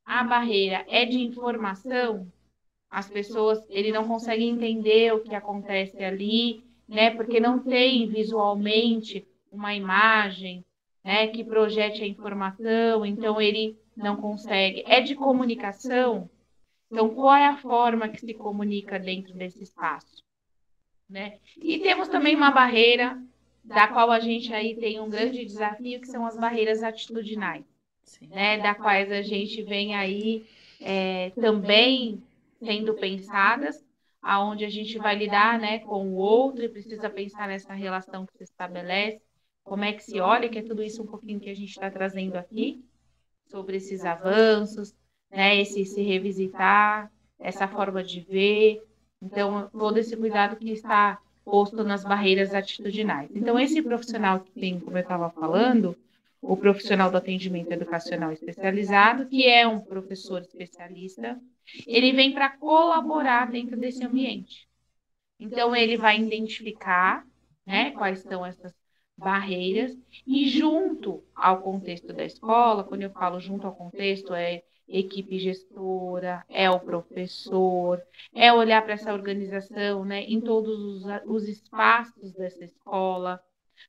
A barreira é de informação, as pessoas, ele não consegue entender o que acontece ali, né? Porque não tem visualmente uma imagem, né, que projete a informação, então ele não consegue. É de comunicação, então qual é a forma que se comunica dentro desse espaço, né? E temos também uma barreira da qual a gente aí tem um grande desafio, que são as barreiras atitudinais, né, da quais a gente vem aí também sendo pensadas, aonde a gente vai lidar, né, com o outro e precisa pensar nessa relação que se estabelece, como é que se olha, que é tudo isso um pouquinho que a gente está trazendo aqui, sobre esses avanços, né, esse se revisitar, essa forma de ver, então todo esse cuidado que está posto nas barreiras atitudinais. Então esse profissional que tem, como eu estava falando, o profissional do atendimento educacional especializado, que é um professor especialista, ele vem para colaborar dentro desse ambiente. Então, ele vai identificar, né, quais são essas barreiras e junto ao contexto da escola, quando eu falo junto ao contexto, é equipe gestora, é o professor, é olhar para essa organização, né, em todos os espaços dessa escola,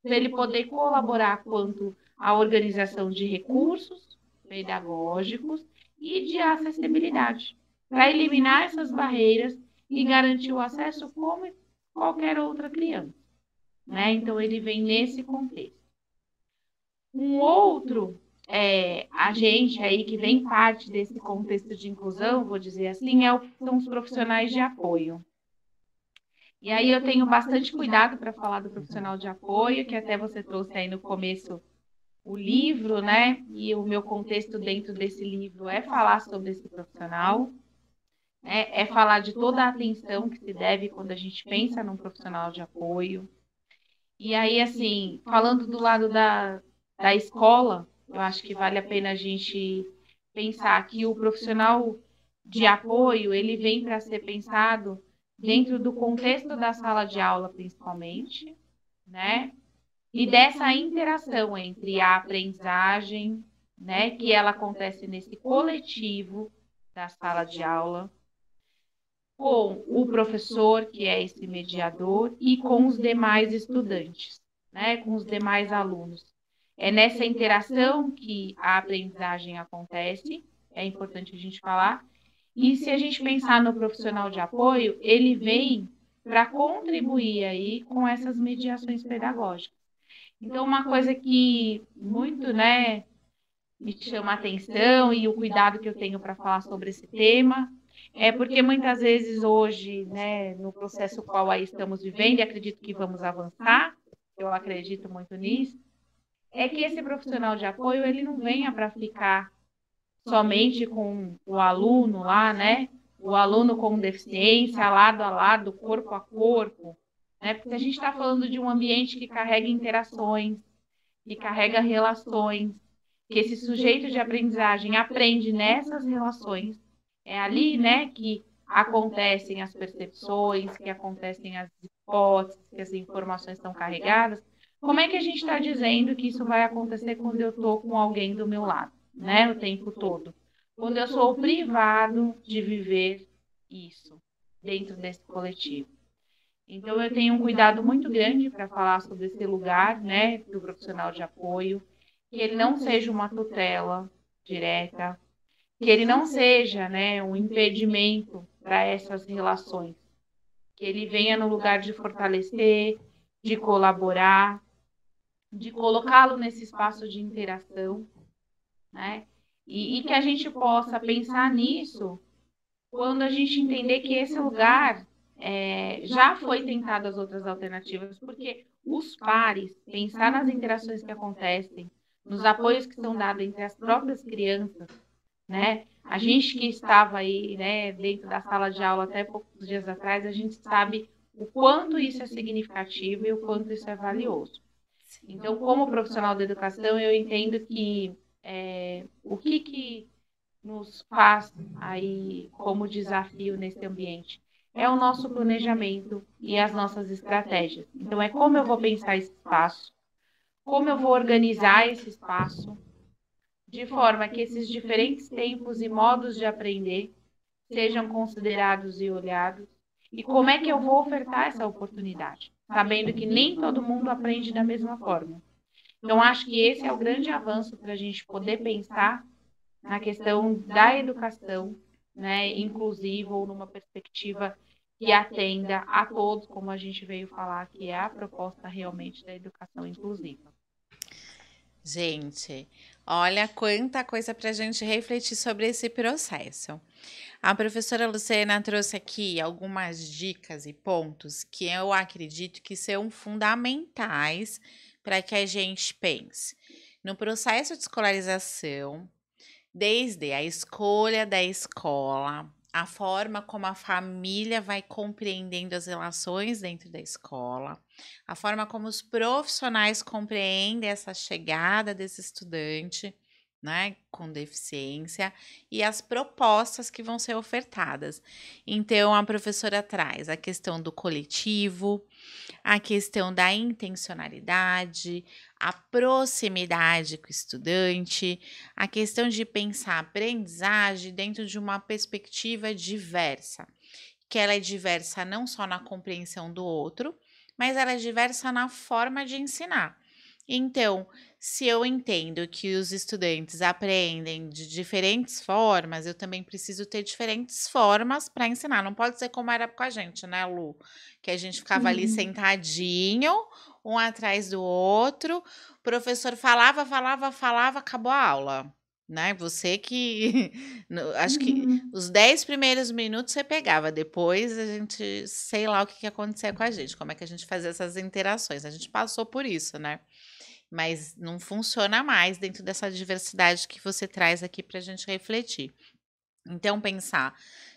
para ele poder colaborar quanto à organização de recursos pedagógicos e de acessibilidade, para eliminar essas barreiras e garantir o acesso como qualquer outra criança, né? Então, ele vem nesse contexto. Um outro agente aí que vem parte desse contexto de inclusão, vou dizer assim, são os profissionais de apoio. E aí eu tenho bastante cuidado para falar do profissional de apoio, que até você trouxe aí no começo o livro, né? E o meu contexto dentro desse livro é falar sobre esse profissional, né? É falar de toda a atenção que se deve quando a gente pensa num profissional de apoio. E aí, assim, falando do lado da escola, eu acho que vale a pena a gente pensar que o profissional de apoio, ele vem para ser pensado dentro do contexto da sala de aula, principalmente, né? E dessa interação entre a aprendizagem, né, que ela acontece nesse coletivo da sala de aula, com o professor, que é esse mediador, e com os demais estudantes, né, com os demais alunos. É nessa interação que a aprendizagem acontece, é importante a gente falar. E se a gente pensar no profissional de apoio, ele vem para contribuir aí com essas mediações pedagógicas. Então, uma coisa que muito, né, me chama a atenção e o cuidado que eu tenho para falar sobre esse tema é porque muitas vezes hoje, né, no processo qual aí estamos vivendo, e acredito que vamos avançar, eu acredito muito nisso, é que esse profissional de apoio, ele não venha para ficar somente com o aluno lá, né, o aluno com deficiência, lado a lado, corpo a corpo, né? Porque a gente está falando de um ambiente que carrega interações, que carrega relações, que esse sujeito de aprendizagem aprende nessas relações. É ali, né, que acontecem as percepções, que acontecem as hipóteses, que as informações estão carregadas. Como é que a gente está dizendo que isso vai acontecer quando eu estou com alguém do meu lado, né, o tempo todo? Quando eu sou privado de viver isso dentro desse coletivo. Então, eu tenho um cuidado muito grande para falar sobre esse lugar, né, do profissional de apoio, que ele não seja uma tutela direta, que ele não seja, né, um impedimento para essas relações, que ele venha no lugar de fortalecer, de colaborar, de colocá-lo nesse espaço de interação, né, e que a gente possa pensar nisso quando a gente entender que esse lugar já foi tentado as outras alternativas, porque os pares, pensar nas interações que acontecem, nos apoios que são dados entre as próprias crianças, né? A gente que estava aí, né, dentro da sala de aula até poucos dias atrás, a gente sabe o quanto isso é significativo e o quanto isso é valioso. Então, como profissional da educação, eu entendo que o que nos faz aí como desafio nesse ambiente é o nosso planejamento e as nossas estratégias. Então, é como eu vou pensar esse espaço, como eu vou organizar esse espaço, de forma que esses diferentes tempos e modos de aprender sejam considerados e olhados, e como é que eu vou ofertar essa oportunidade, sabendo que nem todo mundo aprende da mesma forma. Então, acho que esse é o grande avanço para a gente poder pensar na questão da educação, né, inclusiva ou numa perspectiva que atenda a todos, como a gente veio falar, que é a proposta realmente da educação inclusiva. Gente, olha quanta coisa para a gente refletir sobre esse processo. A professora Luciana trouxe aqui algumas dicas e pontos que eu acredito que são fundamentais para que a gente pense no processo de escolarização, desde a escolha da escola, a forma como a família vai compreendendo as relações dentro da escola, a forma como os profissionais compreendem essa chegada desse estudante, né, com deficiência e as propostas que vão ser ofertadas. Então, a professora traz a questão do coletivo, a questão da intencionalidade, a proximidade com o estudante, a questão de pensar a aprendizagem dentro de uma perspectiva diversa, que ela é diversa não só na compreensão do outro, mas ela é diversa na forma de ensinar. Então, se eu entendo que os estudantes aprendem de diferentes formas, eu também preciso ter diferentes formas para ensinar. Não pode ser como era com a gente, né, Lu? Que a gente ficava ali sentadinho, um atrás do outro, o professor falava, falava, falava, acabou a aula. Né? Você que. Acho que os 10 primeiros minutos você pegava, depois a gente, sei lá o que acontecia com a gente, como é que a gente fazia essas interações. A gente passou por isso, né? Mas não funciona mais dentro dessa diversidade que você traz aqui para a gente refletir. Então,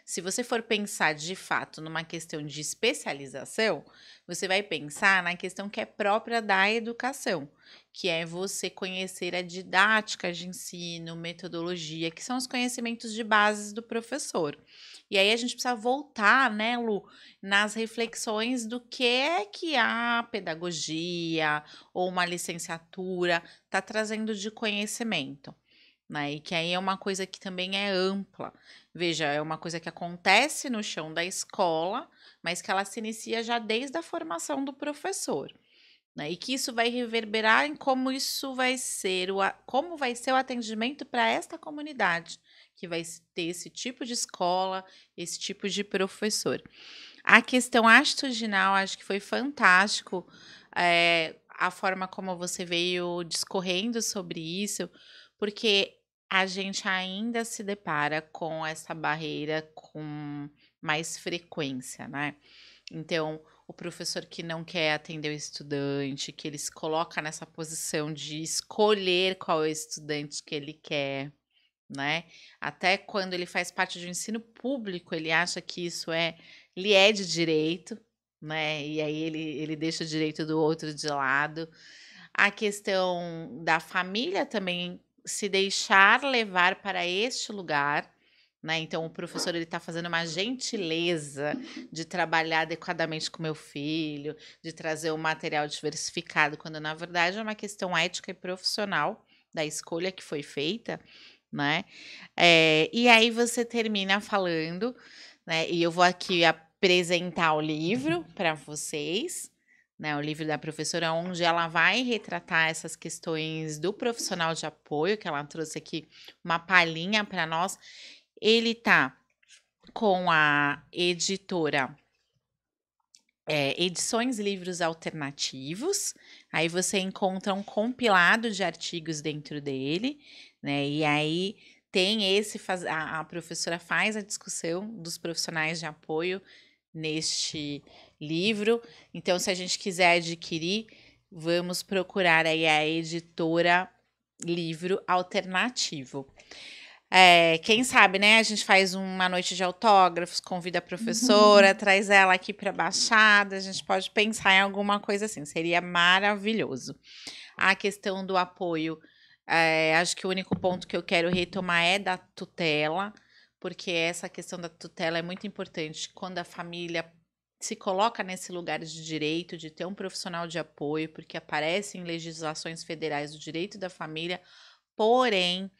se você for pensar de fato numa questão de especialização, você vai pensar na questão que é própria da educação, que é você conhecer a didática de ensino, metodologia, que são os conhecimentos de bases do professor. E aí a gente precisa voltar, né, Lu, nas reflexões do que é que a pedagogia ou uma licenciatura está trazendo de conhecimento. Né? E que aí é uma coisa que também é ampla. Veja, é uma coisa que acontece no chão da escola, mas que ela se inicia já desde a formação do professor. Né? E que isso vai reverberar em como isso vai ser, como vai ser o atendimento para esta comunidade, que vai ter esse tipo de escola, esse tipo de professor. A questão atitudinal, acho que foi fantástico a forma como você veio discorrendo sobre isso, porque a gente ainda se depara com essa barreira com mais frequência, né? Então, o professor que não quer atender o estudante, que ele se coloca nessa posição de escolher qual é o estudante que ele quer, né? Até quando ele faz parte do ensino público, ele acha que ele é de direito, né? E aí ele deixa o direito do outro de lado. A questão da família também se deixar levar para este lugar, né? Então o professor ele está fazendo uma gentileza de trabalhar adequadamente com meu filho, de trazer o material diversificado, quando na verdade é uma questão ética e profissional da escolha que foi feita, né? E aí você termina falando, né? E eu vou aqui apresentar o livro para vocês, né? O livro da professora, onde ela vai retratar essas questões do profissional de apoio, que ela trouxe aqui uma palhinha para nós. Ele tá com a editora Edições Livros Alternativos. Aí você encontra um compilado de artigos dentro dele, né? E aí tem a professora faz a discussão dos profissionais de apoio neste livro. Então, se a gente quiser adquirir, vamos procurar aí a editora Livro Alternativo. Quem sabe, né? A gente faz uma noite de autógrafos, convida a professora, traz ela aqui para a Baixada. A gente pode pensar em alguma coisa assim, seria maravilhoso. A questão do apoio, acho que o único ponto que eu quero retomar é da tutela, porque essa questão da tutela é muito importante quando a família se coloca nesse lugar de direito, de ter um profissional de apoio, porque aparece em legislações federais o direito da família, porém.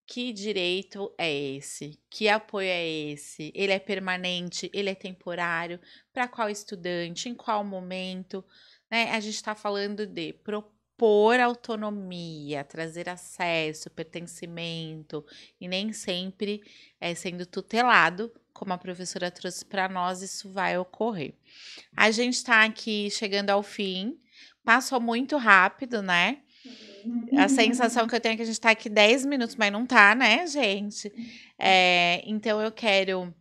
Que direito é esse? Que apoio é esse? Ele é permanente? Ele é temporário? Para qual estudante? Em qual momento? Né? A gente está falando de propor autonomia, trazer acesso, pertencimento, e nem sempre sendo tutelado, como a professora trouxe para nós, isso vai ocorrer. A gente está aqui chegando ao fim, passou muito rápido, né? A sensação que eu tenho é que a gente tá aqui 10 minutos, mas não tá, né, gente? Então eu quero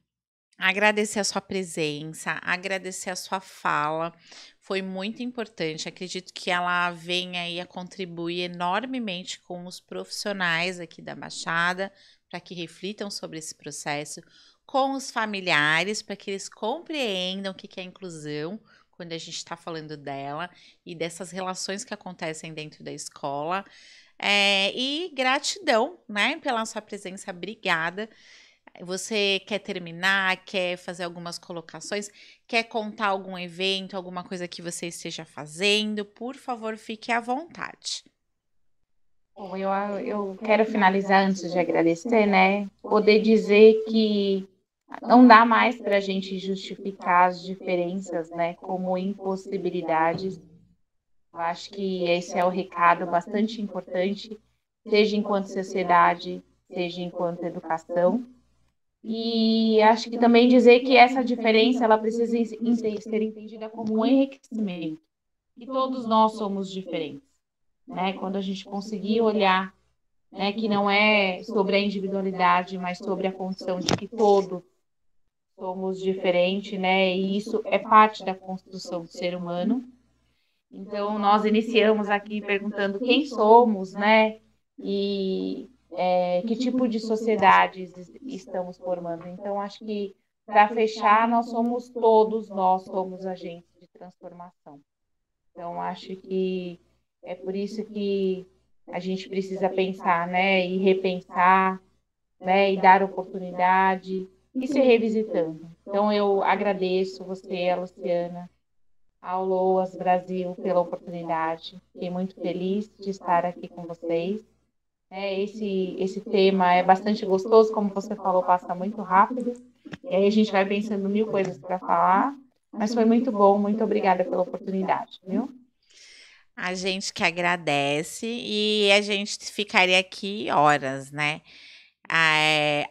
agradecer a sua presença, agradecer a sua fala. Foi muito importante. Acredito que ela venha aí a contribuir enormemente com os profissionais aqui da Baixada, para que reflitam sobre esse processo, com os familiares, para que eles compreendam o que é inclusão, quando a gente está falando dela e dessas relações que acontecem dentro da escola. E gratidão, né, pela sua presença. Obrigada. Você quer terminar? Quer fazer algumas colocações? Quer contar algum evento, alguma coisa que você esteja fazendo? Por favor, fique à vontade. Bom, eu quero finalizar antes de agradecer, né? Poder dizer que não dá mais para a gente justificar as diferenças, né, como impossibilidades. Eu acho que esse é o recado bastante importante, seja enquanto sociedade, seja enquanto educação. E acho que também dizer que essa diferença ela precisa ser entendida como um enriquecimento, que todos nós somos diferentes, né? Quando a gente conseguir olhar, né, que não é sobre a individualidade, mas sobre a condição de que todos somos diferentes, né? E isso é parte da construção do ser humano. Então, nós iniciamos aqui perguntando quem somos, né? E que tipo de sociedades estamos formando. Então, acho que, para fechar, nós somos agentes de transformação. Então, acho que é por isso que a gente precisa pensar, né? E repensar, né? E dar oportunidade e se revisitando. Então, eu agradeço você, a Luciana, ao Loas Brasil pela oportunidade. Fiquei muito feliz de estar aqui com vocês. Esse tema é bastante gostoso, como você falou, passa muito rápido. E aí a gente vai pensando mil coisas para falar, mas foi muito bom. Muito obrigada pela oportunidade, viu? A gente que agradece e a gente ficaria aqui horas, né?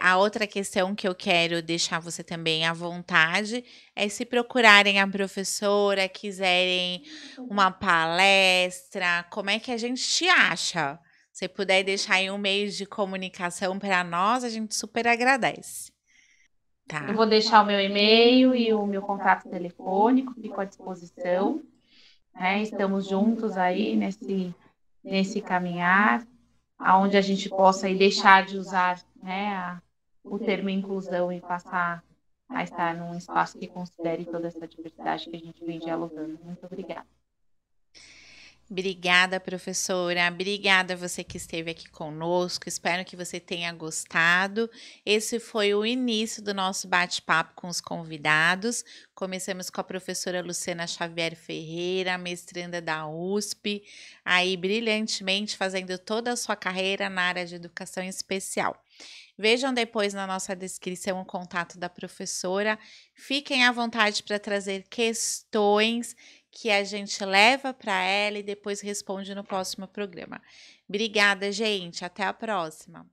A outra questão que eu quero deixar você também à vontade é se procurarem a professora, quiserem uma palestra, como é que a gente te acha? Se puder deixar aí um meio de comunicação para nós, a gente super agradece. Tá. Eu vou deixar o meu e-mail e o meu contato telefônico, fico à disposição. Né? Estamos juntos aí nesse caminhar, aonde a gente possa aí deixar de usar né, o termo inclusão e passar a estar num espaço que considere toda essa diversidade que a gente vem dialogando. Muito obrigada. Obrigada, professora. Obrigada a você que esteve aqui conosco. Espero que você tenha gostado. Esse foi o início do nosso bate-papo com os convidados. Começamos com a professora Luciana Xavier Ferreira, mestranda da USP, aí brilhantemente fazendo toda a sua carreira na área de educação especial. Vejam depois na nossa descrição o contato da professora. Fiquem à vontade para trazer questões que a gente leva para ela e depois responde no próximo programa. Obrigada, gente. Até a próxima.